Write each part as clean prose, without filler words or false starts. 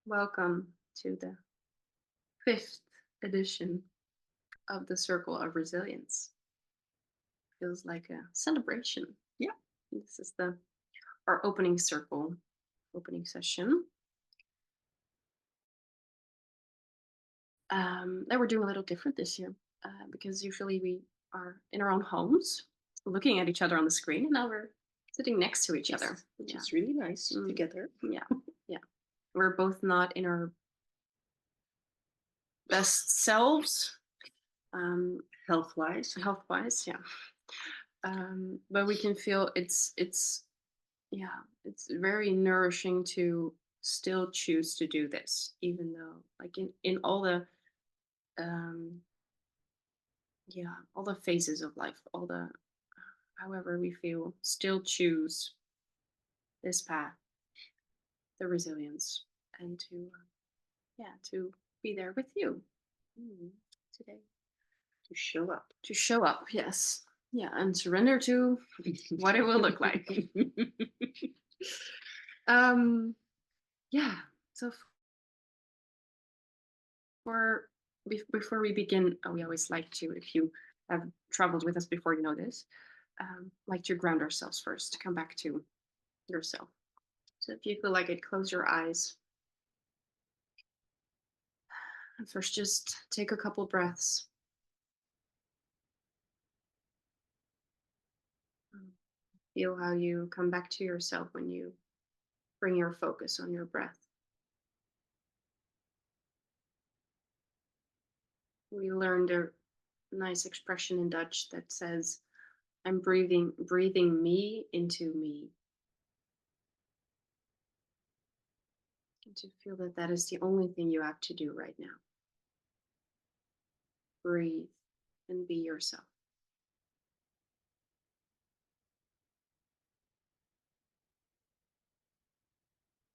Welcome to the fifth edition of the Circle of Resilience. Feels like a celebration. Yeah. This is the our opening circle, opening session. That we're doing a little different this year because usually we are in our own homes, looking at each other on the screen, and now we're sitting next to each other. Yes, which Yeah, is really nice mm, together. yeah, yeah. We're both not in our best selves, Health wise. health wise. Yeah, but we can feel it's yeah, it's very nourishing to still choose to do this, even though like in all the um yeah, all the phases of life, all the however we feel, still choose this path, the resilience, and to yeah, to be there with you mm, today, To show up. to show up, yes, yeah, and surrender to what it will look like. um yeah, so before before we begin, we always like to, if you have traveled with us before, you know this, like to ground ourselves first, to come back to yourself. So if you feel like it, close your eyes and first just take a couple breaths. Um, Feel how you come back to yourself when you bring your focus on your breath. We learned a nice expression in Dutch that says, "I'm breathing me into me." And to feel that that is the only thing you have to do right now. Breathe and be yourself.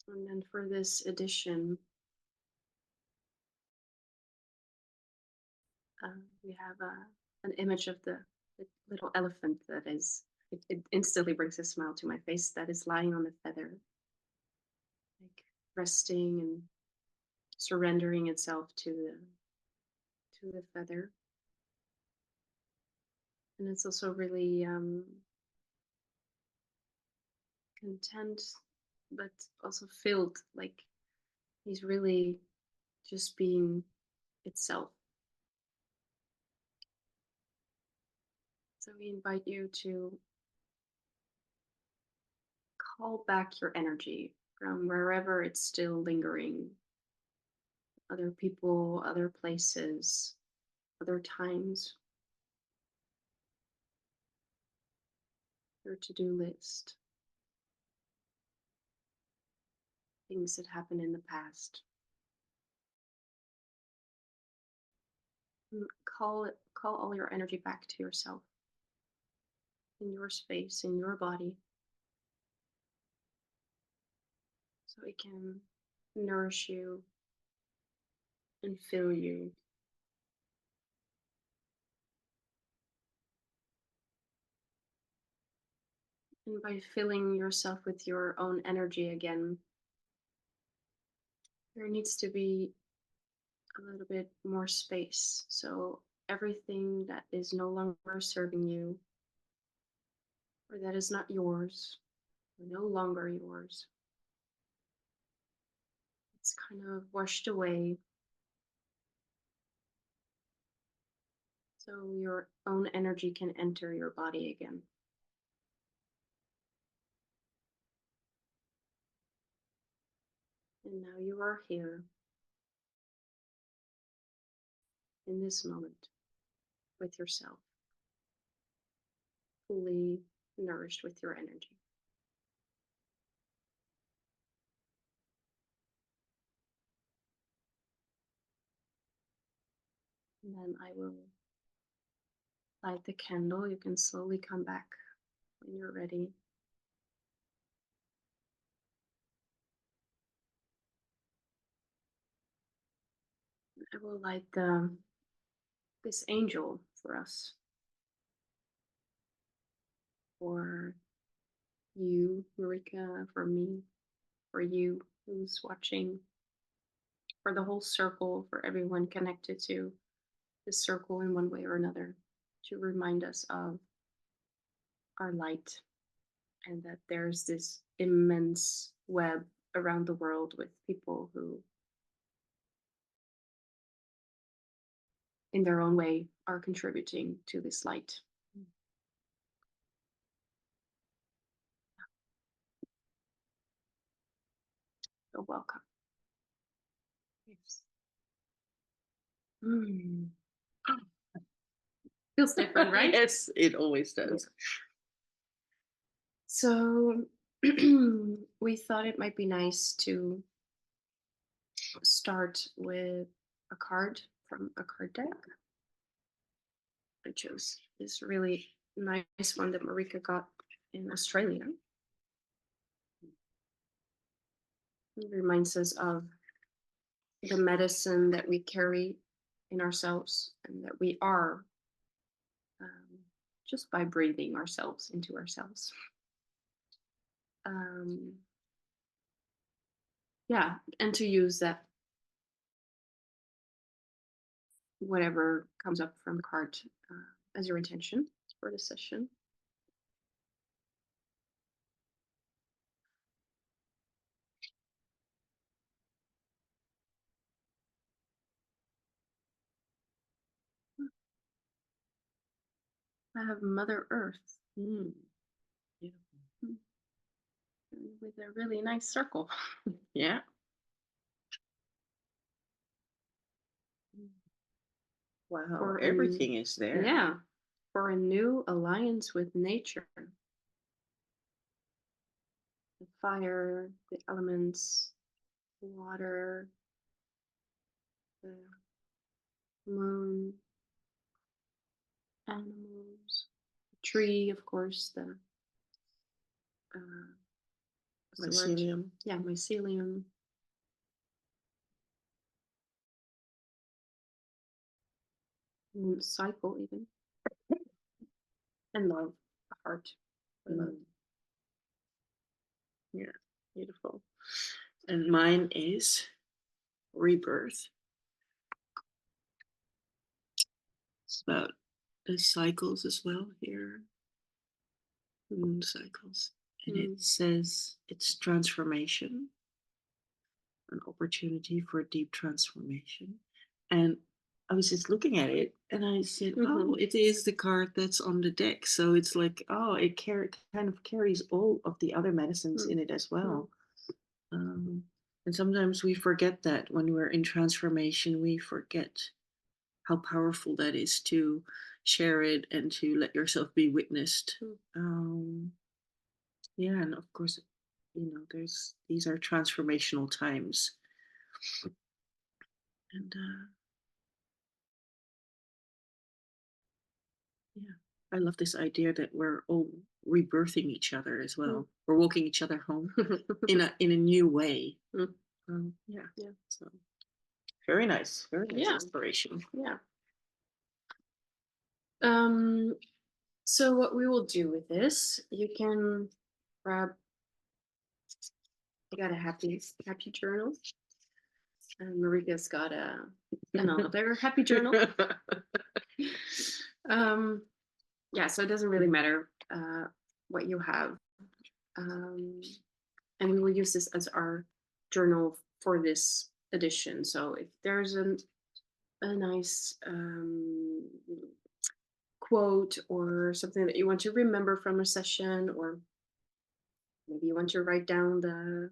And then for this edition, we have an image of the little elephant that is, it instantly brings a smile to my face, that is lying on the feather, like resting and surrendering itself to the feather. And it's also really content, but also filled, like he's really just being itself. So we invite you to call back your energy from wherever it's still lingering, other people, other places, other times, your to do list, things that happened in the past. And call all your energy back to yourself, in your space, in your body, so it can nourish you and fill you. And by filling yourself with your own energy again, there needs to be a little bit more space. So everything that is no longer serving you, or that is not yours, or no longer yours, it's kind of washed away. So your own energy can enter your body again. And now you are here in this moment with yourself, fully nourished with your energy. And then I will light the candle. You can slowly come back when you're ready. I will light this angel for us, for you, Marika, for me, for you who's watching. for the whole circle, for everyone connected to this circle in one way or another, to remind us of our light and that there's this immense web around the world with people who, in their own way, are contributing to this light. So welcome. Yes. Mm. Feels different, right? Yes, it always Yeah. does. So we thought it might be nice to start with a card from a card deck. I chose this really nice one that Marika got in Australia. It reminds us of the medicine that we carry in ourselves and that we are, um, just by breathing ourselves into ourselves. Um, yeah, and to use that, whatever comes up from the card, as your intention for the session. I have Mother Earth. Mm, beautiful. Mm, with a really nice circle. Yeah. Wow, For an everything is there. Yeah, for a new alliance with nature, the fire, the elements, the water, the moon, animals, the tree, of course, the uh, what's the word? Mycelium. Yeah, mycelium, moon cycle, even, and love, the heart, for love. Mm, yeah, beautiful. And mine is rebirth. It's about the cycles as well here, the moon cycles. And it Mm. says it's transformation, an opportunity for deep transformation. And I was just looking at it and I said, oh, Mm-hmm. it is the card that's on the deck. So it's like, oh, it kind of carries all of the other medicines in it as well. Um, and sometimes we forget that when we're in transformation, we forget how powerful that is to share it and to let yourself be witnessed. Mm. Yeah, and of course, these are transformational times, and yeah, I love this idea that we're all rebirthing each other as Mm. well. We're walking each other home in a new way. Mm. Yeah, Yeah. so very nice, very nice Yeah. inspiration. Yeah. Um, so what we will do with this, you can grab, I got a happy journal, and Marika's got another happy journal. um, yeah, so it doesn't really matter what you have. Um, and we will use this as our journal for this edition. So if there's a nice quote or something that you want to remember from a session, or maybe you want to write down the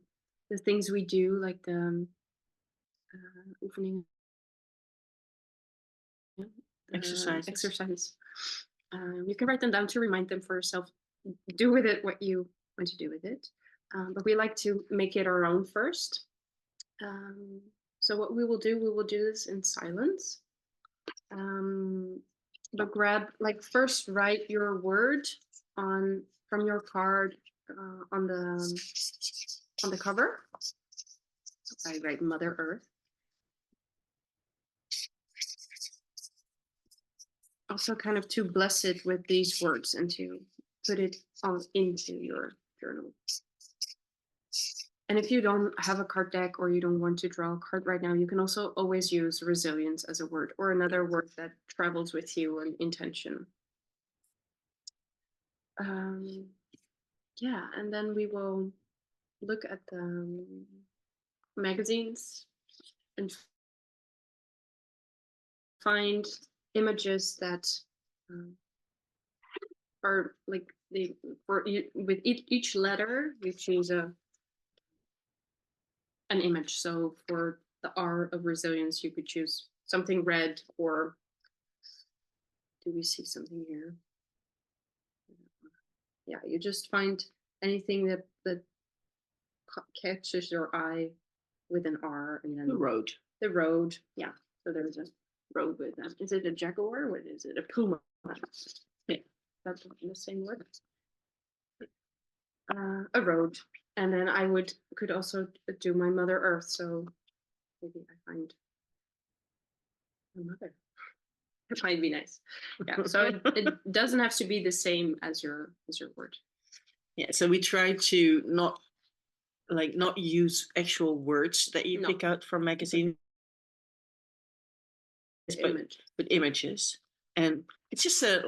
things we do, like the oefening, yeah, the Exercises. exercise. You can write them down to remind them for yourself. Do with it what you want to do with it. But we like to make it our own first. Um, so what we will do this in silence. Um, but like first write your word on from your card on the cover. I write Mother Earth. Also, kind of to bless it with these words and to put it on into your journal. And if you don't have a card deck or you don't want to draw a card right now, you can also always use resilience as a word or another word that travels with you and intention. Um, yeah, and then we will look at the magazines and find images that um, are like they for with each letter you choose a an image. So for the R of resilience, you could choose something red, or do we see something here? Yeah, you just find anything that catches your eye with an R, and The then road. the road. Yeah, so there's a road with that. Is it a jaguar? What is it? A puma? Yeah, that's the same word. A road, and then I would could also do my Mother Earth. So maybe I find a mother. It might be nice. Yeah. So it doesn't have to be the same as your word. Yeah, so we try to not use actual words that you No, pick out from but magazines, the but image. with images. And it's just a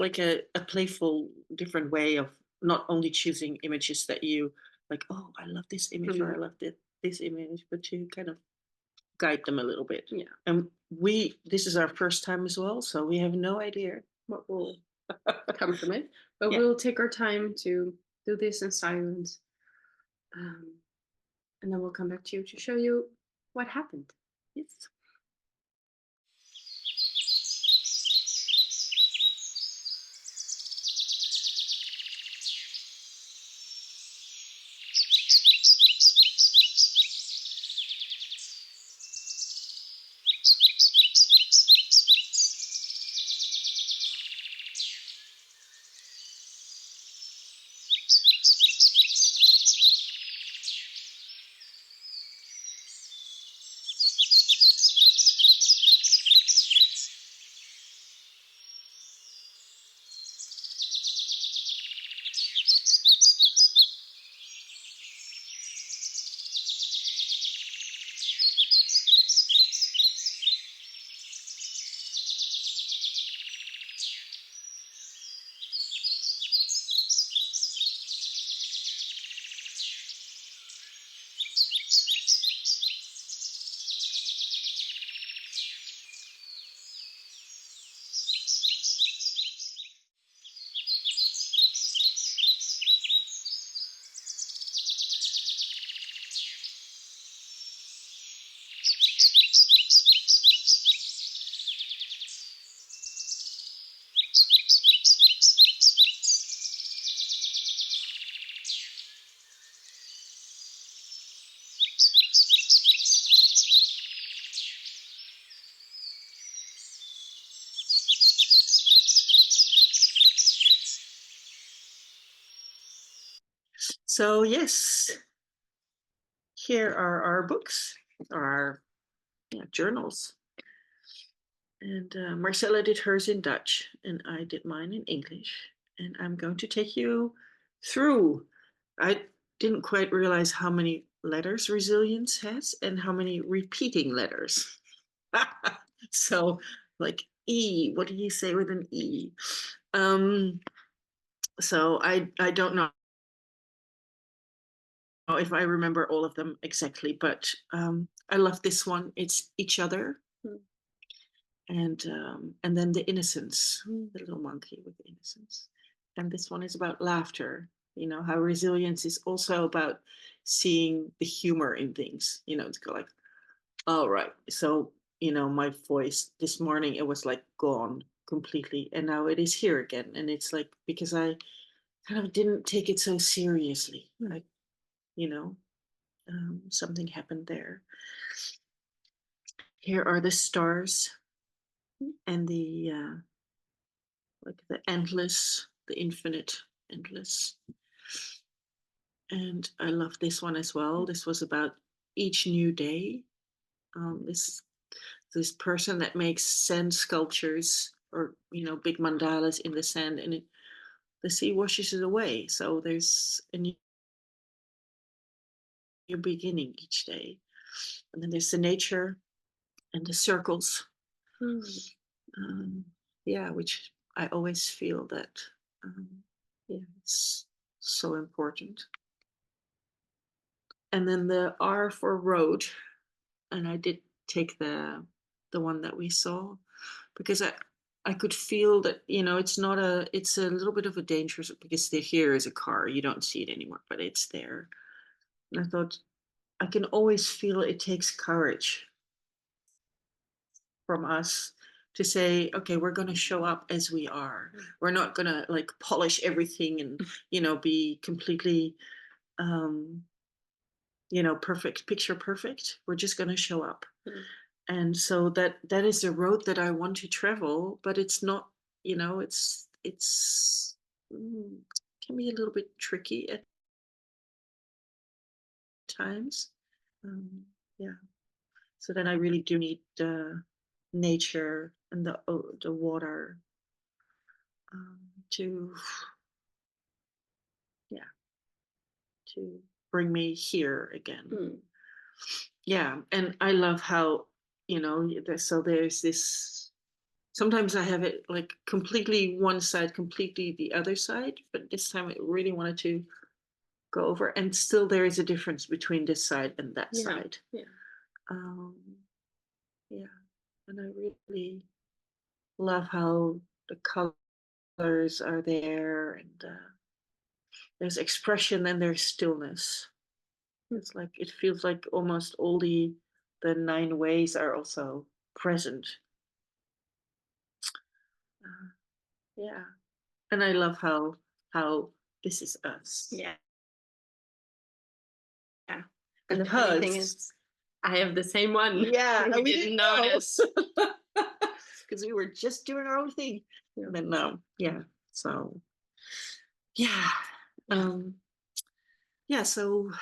playful different way of not only choosing images that you like, oh, I love this image, or I Mhm. love this image, but to kind of guide them a little bit. Yeah. And we this is our first time as well, so we have no idea What will come from it? But yeah. we'll take our time to do this in silence, um, and then we'll come back to you to show you what happened. Yes. So yes, here are our books, or our journals. And Marcella did hers in Dutch, and I did mine in English. And I'm going to take you through. I didn't quite realize how many letters resilience has and how many repeating letters. So, like E, what do you say with an E? Um, so I don't know if I remember all of them exactly, but I love this one. It's each other, Mm. and then the innocence, the little monkey with innocence. And this one is about laughter. You know how resilience is also about seeing the humor in things. You know, to go like, all right, so my voice this morning, it was like gone completely, and now it is here again, and it's like because I kind of didn't take it so seriously. Like, you know, something happened there. Here are the stars and the like the endless, the infinite, endless. And I love this one as well. This was about each new day. This person that makes sand sculptures, or big mandalas in the sand, and the sea washes it away. So there's a new new beginning each day. And then there's the nature and the circles. Mm. Um, yeah, which I always feel that, um, yeah, it's so important. And then the R for road, and I did take the one that we saw because I could feel that, it's not a it's a little bit of a dangerous, because here is a car, you don't see it anymore, but it's there. And I thought, I can always feel it takes courage from us to say, okay, we're going to show up as we are. We're not going to like polish everything and, be completely, um, perfect, picture perfect. We're just going to show up. Mm. And so that is a road that I want to travel, but it's not, it's can be a little bit tricky at times. Yeah. So then I really do need the nature and the water, to, yeah, to bring me here again. Mm. Yeah, and I love how, there's this. Sometimes I have it like completely one side, completely the other side, but this time I really wanted to go over, and still there is a difference between this side and that Yeah. side. Yeah. Um, yeah, and I really love how the colors are there, and there's expression and there's stillness. Mm. It's like it feels like almost all the nine ways are also present. Uh, yeah, and I love how this is us, Yeah. Yeah. And the funny thing because is, I have the same one. yeah, You and we didn't didn't know notice. because we were just doing our own thing, Yeah. and then yeah, so yeah, um, yeah, so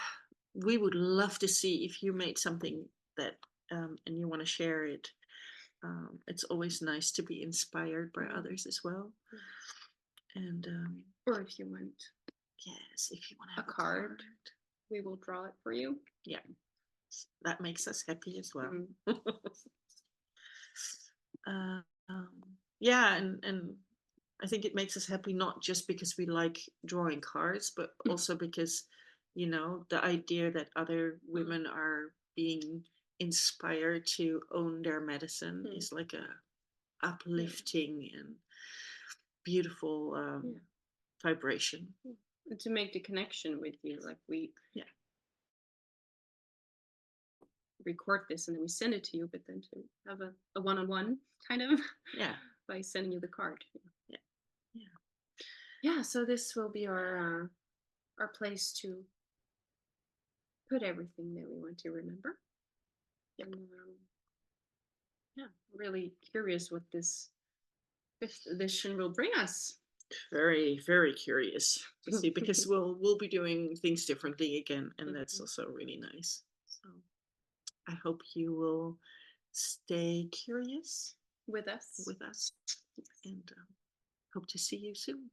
we would love to see if you made something that, and you want to share it. It's always nice to be inspired by others as well. Yeah. And Or if you want yes, if you want to a have a card, card, we will draw it for you. yeah, that makes us happy as well. Mm. uh, yeah, and I think it makes us happy not just because we like drawing cards, but also because, the idea that other women are being inspired to own their medicine Mm. is like a Yeah. uplifting and beautiful, Yeah. vibration. Yeah. And to make the connection with you, like we Yeah, record this and then we send it to you, but then to have a one-on-one kind of yeah, by sending you the card. yeah, yeah. Yeah, so this will be our place to put everything that we want to remember. Yep. And yeah, really curious what this fifth edition will bring us. Very, very curious to see, because we'll be doing things differently again, and that's Mhm. also really nice. So I hope you will stay curious With us. with us, and hope to see you soon.